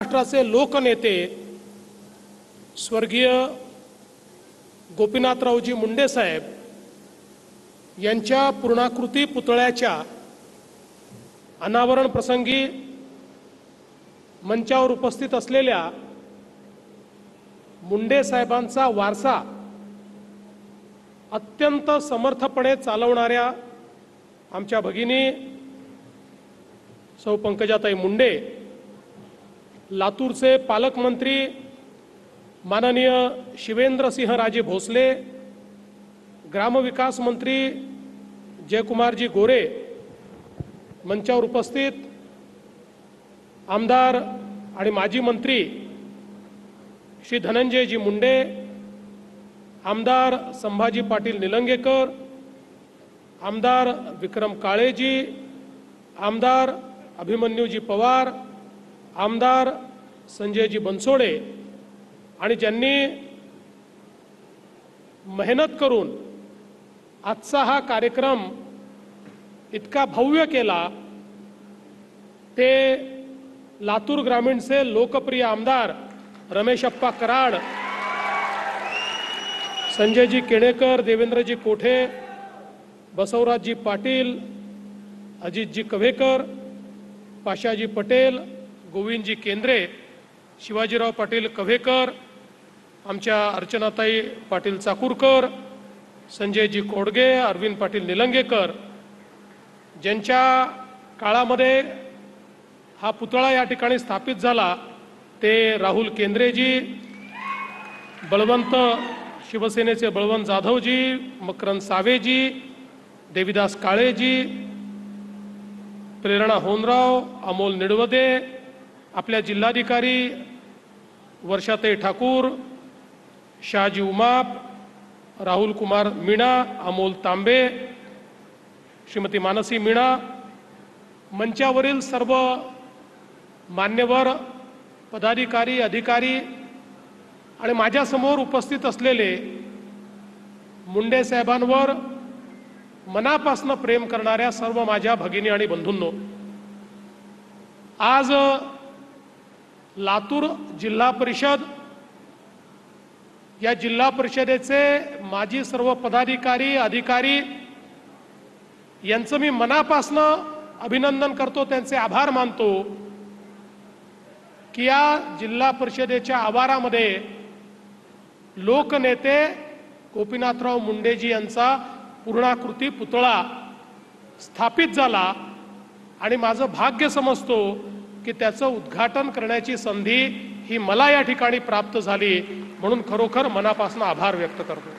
महाराष्ट्राचे लोकनेते स्वर्गीय गोपीनाथरावजी मुंडे साहेब यांच्या पूर्णाकृती पुतळ्याच्या अनावरण प्रसंगी मंचावर उपस्थित असलेल्या मुंडे साहेबांचा वारसा अत्यंत समर्थपणे चालवणाऱ्या आमच्या भगिनी सौ पंकजाताई मुंडे, लातूरचे पालकमंत्री माननीय शिवेंद्रसिंहराजे भोसले, ग्रामविकास मंत्री जयकुमारजी गोरे, मंचावर उपस्थित आमदार आणि माजी मंत्री श्री धनंजयजी मुंडे, आमदार संभाजी पाटील निलंगेकर, आमदार विक्रम काळेजी, आमदार अभिमन्यूजी पवार, आमदार संजयजी बनसोडे आणि ज्यांनी मेहनत करून आजचा हा कार्यक्रम इतका भव्य केला, ते लातूर ग्रामीणचे लोकप्रिय आमदार रमेशप्पा कराड, संजयजी केणेकर, देवेंद्रजी कोठे, बसवराजजी पाटील, अजितजी कव्हेकर, पाशाजी पटेल, गोविंदजी केंद्रे, शिवाजीराव पाटील कव्हेकर, आमच्या अर्चनाताई पाटील चाकूरकर, संजयजी कोडगे, अरविंद पाटील निलंगेकर, ज्यांच्या काळामध्ये हा पुतळा या ठिकाणी स्थापित झाला, ते राहुल केंद्रेजी, बळवंत शिवसेनेचे बळवंत जाधवजी, मकरंद सावेजी, देविदास काळेजी, प्रेरणा होनराव, अमोल निडवदे, आपल्या जिल्हाधिकारी वर्षाताई ठाकूर, शहाजी उमाप, राहुल कुमार मीणा, अमोल तांबे, श्रीमती मानसी मीणा, मंचावरील सर्व मान्यवर पदाधिकारी, अधिकारी आणि माझ्यासमोर उपस्थित असलेले मुंडे साहेबांवर मनापासून प्रेम करणाऱ्या सर्व माझ्या भगिनी आणि बंधूंनो, आज लातूर जिल्हा परिषद, या जिल्हा परिषदेचे माजी सर्व पदाधिकारी, अधिकारी यांचं मी मनापासून अभिनंदन करतो, त्यांचे आभार मानतो की या जिल्हा परिषदेच्या आवारामध्ये लोकनेते गोपीनाथराव मुंडेजी यांचा पूर्णाकृती पुतळा स्थापित झाला आणि माझं भाग्य समजतो की त्याचं उद्घाटन करण्याची संधी ही मला या ठिकाणी प्राप्त झाली, म्हणून खरोखर मनापासून आभार व्यक्त करतो।